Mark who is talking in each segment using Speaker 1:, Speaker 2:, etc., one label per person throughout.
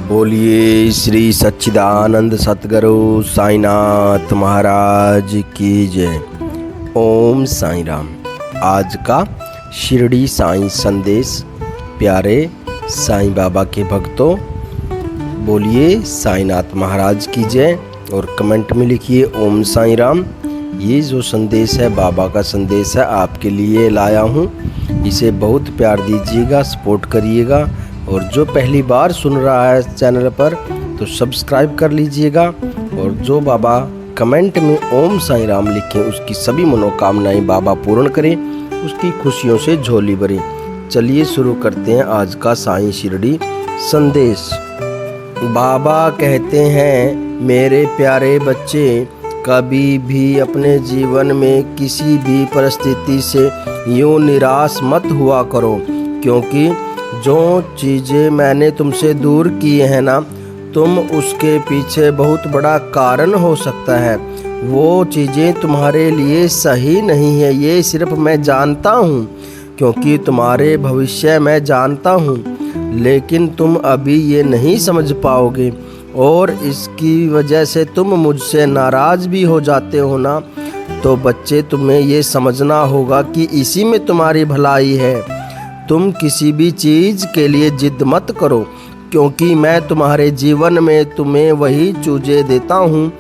Speaker 1: बोलिए श्री सच्चिदानंद सतगुरु साईनाथ महाराज की जय। ओम साईं राम। आज का शिरडी साईं संदेश। प्यारे साईं बाबा के भक्तों, बोलिए साईनाथ महाराज की जय और कमेंट में लिखिए ओम साईं राम। ये जो संदेश है बाबा का संदेश है, आपके लिए लाया हूँ। इसे बहुत प्यार दीजिएगा, सपोर्ट करिएगा और जो पहली बार सुन रहा है चैनल पर तो सब्सक्राइब कर लीजिएगा। और जो बाबा कमेंट में ओम साईं राम लिखें उसकी सभी मनोकामनाएं बाबा पूर्ण करें, उसकी खुशियों से झोली भरें। चलिए शुरू करते हैं आज का साईं शिरडी संदेश। बाबा कहते हैं, मेरे प्यारे बच्चे, कभी भी अपने जीवन में किसी भी परिस्थिति से यूँ निराश मत हुआ करो, क्योंकि जो चीज़ें मैंने तुमसे दूर की हैं ना, तुम उसके पीछे बहुत बड़ा कारण हो सकता है। वो चीज़ें तुम्हारे लिए सही नहीं है, ये सिर्फ मैं जानता हूँ, क्योंकि तुम्हारे भविष्य मैं जानता हूँ। लेकिन तुम अभी ये नहीं समझ पाओगे और इसकी वजह से तुम मुझसे नाराज़ भी हो जाते हो ना। तो बच्चे, तुम्हें ये समझना होगा कि इसी में तुम्हारी भलाई है। तुम किसी भी चीज़ के लिए जिद मत करो, क्योंकि मैं तुम्हारे जीवन में तुम्हें वही चीज़ें देता हूँ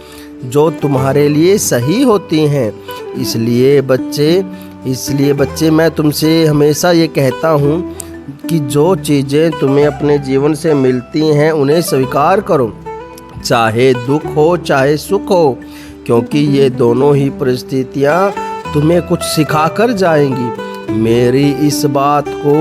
Speaker 1: जो तुम्हारे लिए सही होती हैं। इसलिए बच्चे मैं तुमसे हमेशा ये कहता हूँ कि जो चीज़ें तुम्हें अपने जीवन से मिलती हैं उन्हें स्वीकार करो, चाहे दुख हो चाहे सुख हो, क्योंकि ये दोनों ही परिस्थितियाँ तुम्हें कुछ सिखा कर जाएंगी। मेरी इस बात को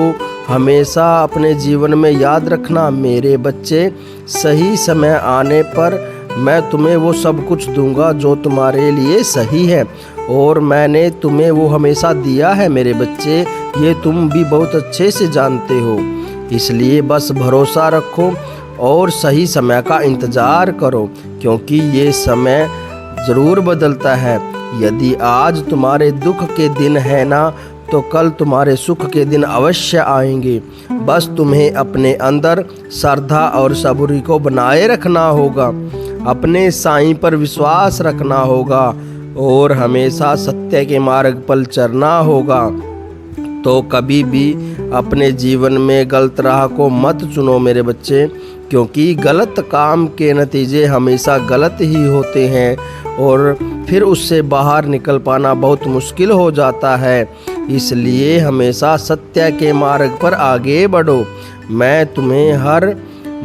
Speaker 1: हमेशा अपने जीवन में याद रखना मेरे बच्चे। सही समय आने पर मैं तुम्हें वो सब कुछ दूंगा जो तुम्हारे लिए सही है, और मैंने तुम्हें वो हमेशा दिया है मेरे बच्चे। ये तुम भी बहुत अच्छे से जानते हो। इसलिए बस भरोसा रखो और सही समय का इंतज़ार करो, क्योंकि ये समय ज़रूर बदलता है। यदि आज तुम्हारे दुख के दिन है ना, तो कल तुम्हारे सुख के दिन अवश्य आएंगे। बस तुम्हें अपने अंदर श्रद्धा और सब्र को बनाए रखना होगा, अपने साईं पर विश्वास रखना होगा और हमेशा सत्य के मार्ग पर चलना होगा। तो कभी भी अपने जीवन में गलत राह को मत चुनो मेरे बच्चे, क्योंकि गलत काम के नतीजे हमेशा गलत ही होते हैं और फिर उससे बाहर निकल पाना बहुत मुश्किल हो जाता है। इसलिए हमेशा सत्य के मार्ग पर आगे बढ़ो। मैं तुम्हें हर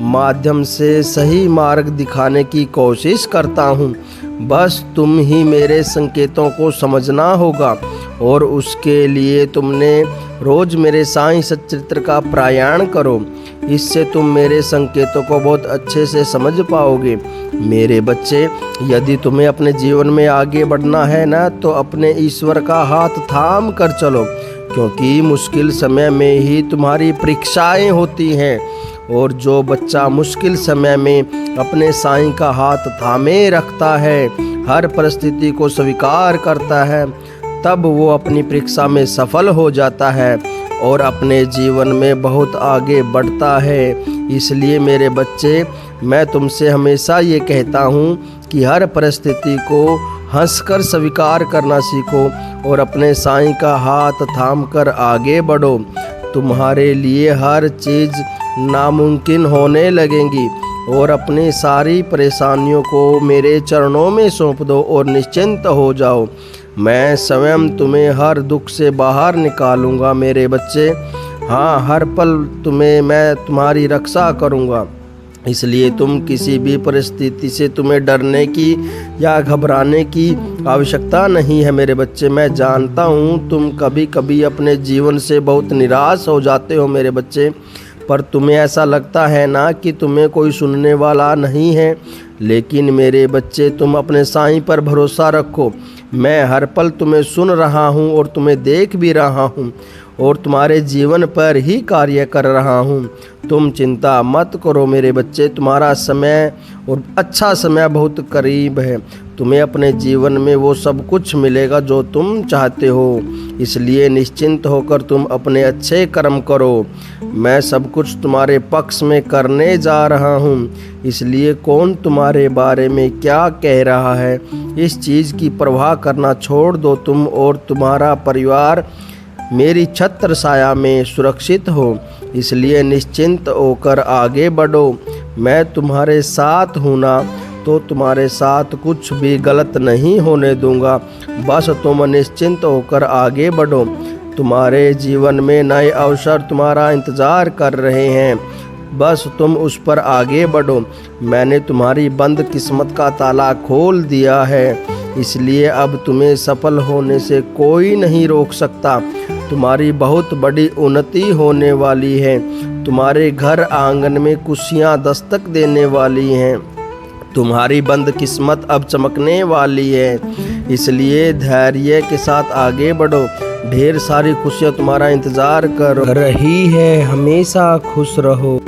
Speaker 1: माध्यम से सही मार्ग दिखाने की कोशिश करता हूँ। बस तुम ही मेरे संकेतों को समझना होगा, और उसके लिए तुमने रोज़ मेरे साईं सच्चरित्र का पारायण करो। इससे तुम मेरे संकेतों को बहुत अच्छे से समझ पाओगे मेरे बच्चे। यदि तुम्हें अपने जीवन में आगे बढ़ना है ना, तो अपने ईश्वर का हाथ थाम कर चलो, क्योंकि मुश्किल समय में ही तुम्हारी परीक्षाएं होती हैं। और जो बच्चा मुश्किल समय में अपने साईं का हाथ थामे रखता है, हर परिस्थिति को स्वीकार करता है, तब वो अपनी परीक्षा में सफल हो जाता है और अपने जीवन में बहुत आगे बढ़ता है। इसलिए मेरे बच्चे, मैं तुमसे हमेशा ये कहता हूँ कि हर परिस्थिति को हंसकर स्वीकार करना सीखो और अपने साईं का हाथ थामकर आगे बढ़ो। तुम्हारे लिए हर चीज़ नामुमकिन होने लगेंगी, और अपनी सारी परेशानियों को मेरे चरणों में सौंप दो और निश्चिंत हो जाओ। मैं स्वयं तुम्हें हर दुख से बाहर निकालूंगा मेरे बच्चे। हाँ, हर पल मैं तुम्हारी रक्षा करूंगा। इसलिए तुम किसी भी परिस्थिति से तुम्हें डरने की या घबराने की आवश्यकता नहीं है मेरे बच्चे। मैं जानता हूँ तुम कभी कभी अपने जीवन से बहुत निराश हो जाते हो मेरे बच्चे, पर तुम्हें ऐसा लगता है ना कि तुम्हें कोई सुनने वाला नहीं है। लेकिन मेरे बच्चे, तुम अपने साईं पर भरोसा रखो। मैं हर पल तुम्हें सुन रहा हूँ और तुम्हें देख भी रहा हूँ और तुम्हारे जीवन पर ही कार्य कर रहा हूँ। तुम चिंता मत करो मेरे बच्चे, तुम्हारा समय और अच्छा समय बहुत करीब है। तुम्हें अपने जीवन में वो सब कुछ मिलेगा जो तुम चाहते हो। इसलिए निश्चिंत होकर तुम अपने अच्छे कर्म करो। मैं सब कुछ तुम्हारे पक्ष में करने जा रहा हूँ, इसलिए कौन तुम्हारे बारे में क्या कह रहा है, इस चीज़ की परवाह करना छोड़ दो। तुम और तुम्हारा परिवार मेरी छत्र छाया में सुरक्षित हो, इसलिए निश्चिंत होकर आगे बढ़ो। मैं तुम्हारे साथ हूँ ना, तो तुम्हारे साथ कुछ भी गलत नहीं होने दूंगा। बस तुम निश्चिंत होकर आगे बढ़ो। तुम्हारे जीवन में नए अवसर तुम्हारा इंतज़ार कर रहे हैं, बस तुम उस पर आगे बढ़ो। मैंने तुम्हारी बंद किस्मत का ताला खोल दिया है, इसलिए अब तुम्हें सफल होने से कोई नहीं रोक सकता। तुम्हारी बहुत बड़ी उन्नति होने वाली है। तुम्हारे घर आंगन में खुशियाँ दस्तक देने वाली हैं। तुम्हारी बंद किस्मत अब चमकने वाली है, इसलिए धैर्य के साथ आगे बढ़ो। ढेर सारी खुशियाँ तुम्हारा इंतज़ार कर रही है। हमेशा खुश रहो।